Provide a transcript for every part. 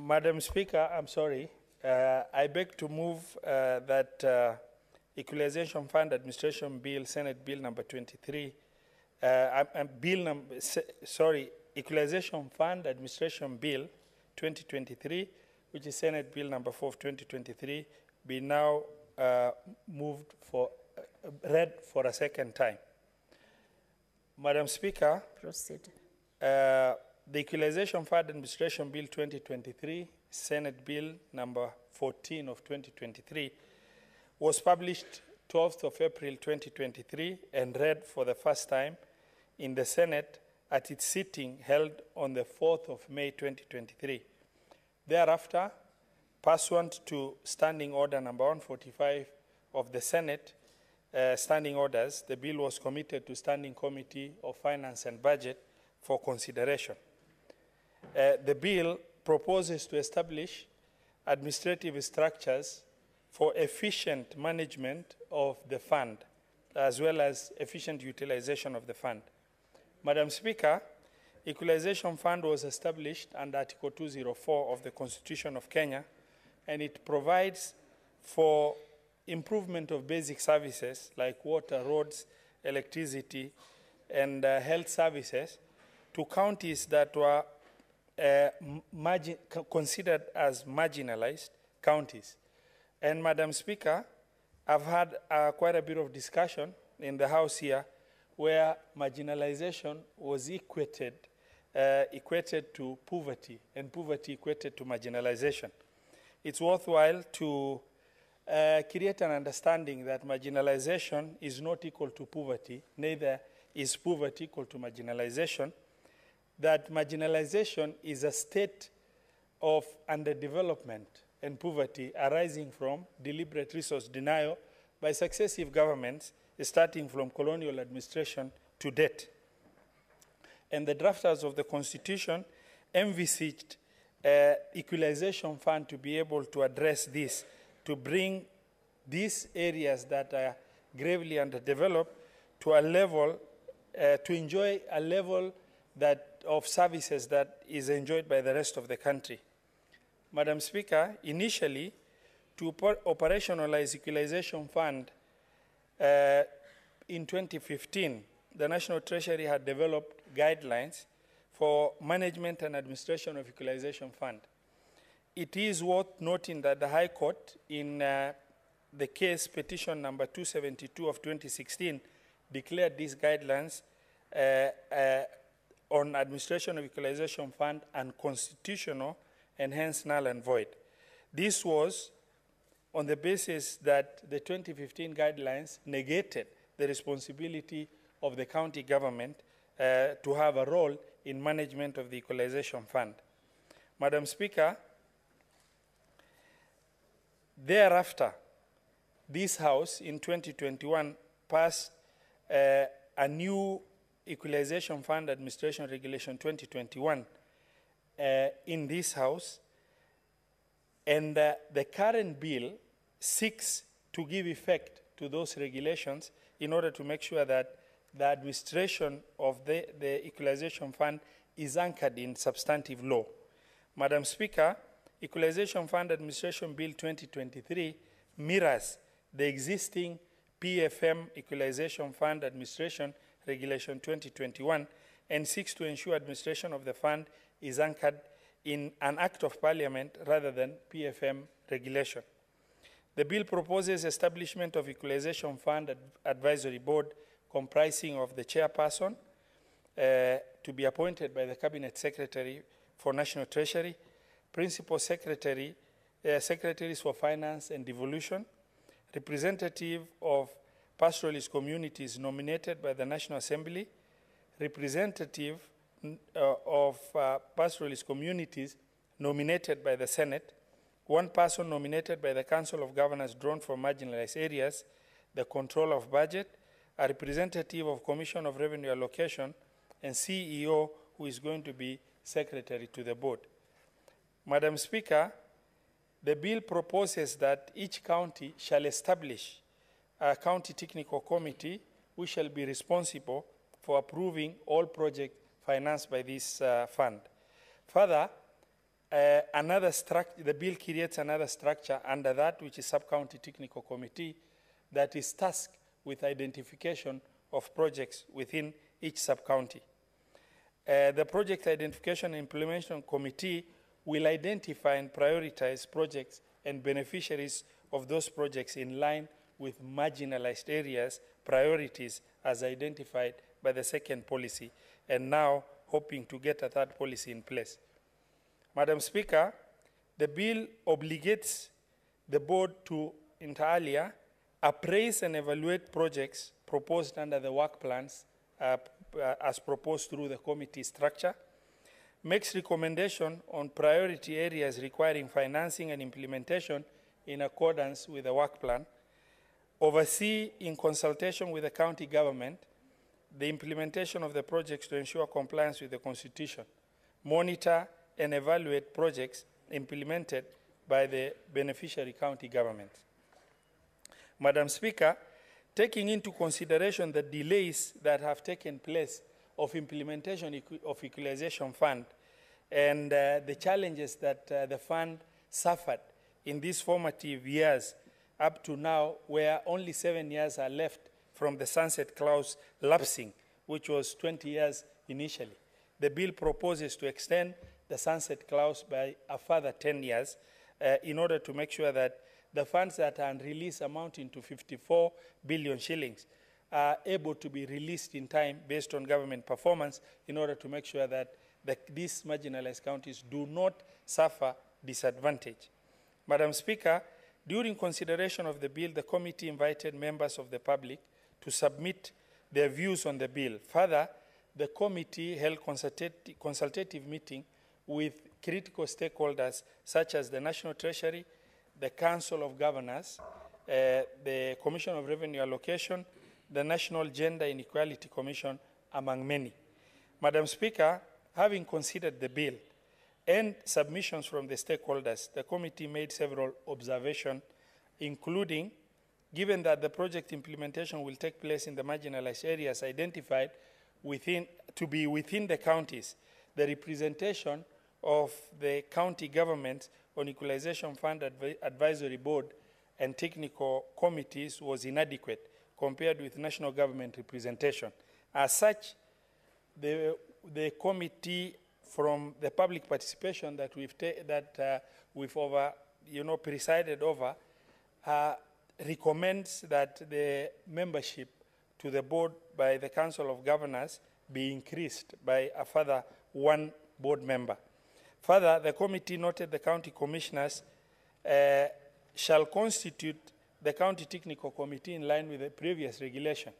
Madam Speaker, I'm sorry. I beg to move that Equalization Fund Administration Bill, Senate Bill number 23, Equalization Fund Administration Bill 2023, which is Senate Bill number 4 of 2023, be now moved for, read for a second time. Madam Speaker, proceed. The Equalization Fund Administration Bill 2023, Senate Bill number 14 of 2023, was published 12th of April 2023 and read for the first time in the Senate at its sitting held on the 4th of May 2023. Thereafter, pursuant to Standing Order number 145 of the Senate, Standing Orders, the bill was committed to Standing Committee of Finance and Budget for consideration. The bill proposes to establish administrative structures for efficient management of the fund, as well as efficient utilization of the fund. Madam Speaker, Equalization Fund was established under Article 204 of the Constitution of Kenya, and it provides for improvement of basic services like water, roads, electricity, and health services to counties that were considered as marginalized counties. And Madam Speaker, I've had quite a bit of discussion in the House here where marginalization was equated to poverty, and poverty equated to marginalization. It's worthwhile to create an understanding that marginalization is not equal to poverty, neither is poverty equal to marginalization, that marginalization is a state of underdevelopment and poverty arising from deliberate resource denial by successive governments, starting from colonial administration to date. And the drafters of the Constitution envisaged Equalization Fund to be able to address this, to bring these areas that are gravely underdeveloped to a level, to enjoy a level of services that is enjoyed by the rest of the country. Madam Speaker, initially, to operationalize Equalization Fund in 2015, the National Treasury had developed guidelines for management and administration of Equalization Fund. It is worth noting that the High Court, in the case petition number 272 of 2016, declared these guidelines on administration of Equalization Fund unconstitutional and hence null and void. This was on the basis that the 2015 guidelines negated the responsibility of the county government to have a role in management of the Equalization Fund. Madam Speaker, thereafter, this House in 2021 passed a new Equalization Fund Administration Regulation 2021 in this House, and the current bill seeks to give effect to those regulations in order to make sure that the administration of the Equalization Fund is anchored in substantive law. Madam Speaker, Equalization Fund Administration Bill 2023 mirrors the existing PFM Equalization Fund Administration Regulation 2021 and seeks to ensure administration of the fund is anchored in an Act of Parliament rather than PFM regulation. The bill proposes establishment of Equalization Fund Advisory Board comprising of the chairperson to be appointed by the Cabinet Secretary for National Treasury, Principal Secretary, Secretaries for Finance and Devolution, representative of pastoralist communities nominated by the National Assembly, representative of pastoralist communities nominated by the Senate, one person nominated by the Council of Governors drawn from marginalized areas, the control of budget, a representative of Commission of Revenue Allocation, and CEO who is going to be secretary to the board. Madam Speaker, the bill proposes that each county shall establish a county technical committee which shall be responsible for approving all projects financed by this fund. Further, The bill creates another structure under that, which is Sub-County Technical Committee, that is tasked with identification of projects within each sub-county. The Project Identification and Implementation Committee will identify and prioritize projects and beneficiaries of those projects in line with marginalized areas priorities as identified by the second policy, and now hoping to get a third policy in place. Madam Speaker, the bill obligates the board to, inter alia, appraise and evaluate projects proposed under the work plans as proposed through the committee structure, makes recommendation on priority areas requiring financing and implementation in accordance with the work plan, oversee in consultation with the county government the implementation of the projects to ensure compliance with the Constitution, monitor and evaluate projects implemented by the beneficiary county government. Madam Speaker, taking into consideration the delays that have taken place of implementation of Equalization Fund and the challenges that the fund suffered in these formative years up to now, where only 7 years are left from the sunset clause lapsing, which was 20 years initially. The bill proposes to extend the sunset clause by a further 10 years in order to make sure that the funds that are released amounting to 54 billion shillings are able to be released in time based on government performance in order to make sure that these marginalized counties do not suffer disadvantage. Madam Speaker, during consideration of the bill, the committee invited members of the public to submit their views on the bill. Further, the committee held consultative meeting with critical stakeholders such as the National Treasury, the Council of Governors, the Commission of Revenue Allocation, the National Gender Inequality Commission, among many. Madam Speaker, having considered the bill and submissions from the stakeholders, the committee made several observations, including, given that the project implementation will take place in the marginalized areas identified to be within the counties, the representation of the county government on Equalization Fund Advisory Board and technical committees was inadequate compared with national government representation. As such, the committee, from the public participation that we've presided over, recommends that the membership to the board by the Council of Governors be increased by a further 1 board member. Further, the committee noted the county commissioners shall constitute the county technical committee in line with the previous regulation.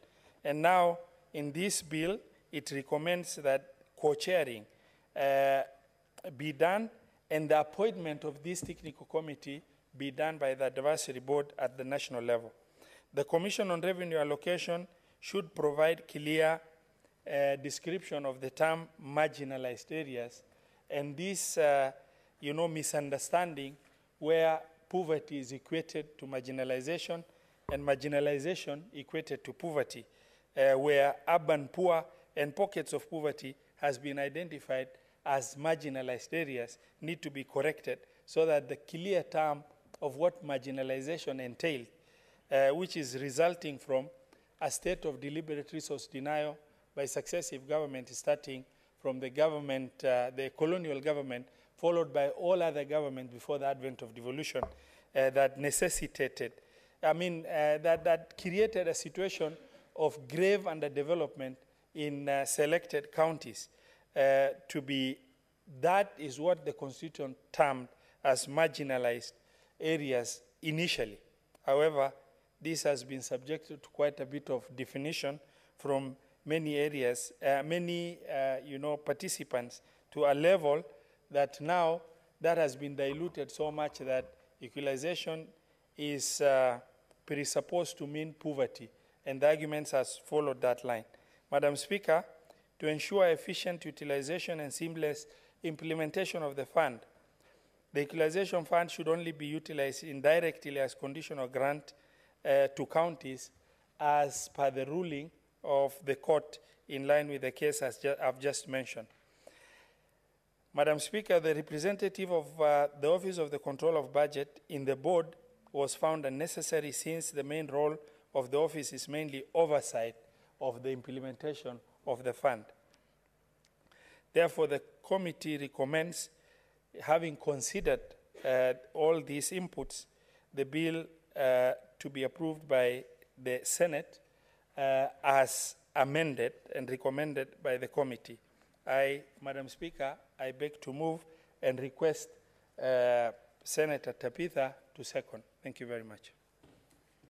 And now, in this bill, it recommends that co-chairing be done and the appointment of this technical committee be done by the advisory board at the national level. The Commission on Revenue Allocation should provide clear description of the term marginalized areas and this, misunderstanding where poverty is equated to marginalization and marginalization equated to poverty, where urban poor and pockets of poverty has been identified as marginalized areas need to be corrected so that the clear term of what marginalization entailed, which is resulting from a state of deliberate resource denial by successive governments, starting from the government, the colonial government, followed by all other governments before the advent of devolution, that necessitated, that created a situation of grave underdevelopment in selected counties. That is what the Constitution termed as marginalized areas initially. However, this has been subjected to quite a bit of definition from many areas, participants, to a level that now that has been diluted so much that equalization is presupposed to mean poverty, and the arguments has followed that line. Madam Speaker, to ensure efficient utilization and seamless implementation of the fund, the Equalization Fund should only be utilized indirectly as conditional grant to counties as per the ruling of the court in line with the case as I've just mentioned. Madam Speaker, the representative of the Office of the Control of Budget in the board was found unnecessary since the main role of the office is mainly oversight of the implementation of the fund. Therefore, the committee recommends, having considered all these inputs, the bill to be approved by the Senate as amended and recommended by the committee. Madam Speaker, I beg to move and request Senator Tabitha to second. Thank you very much.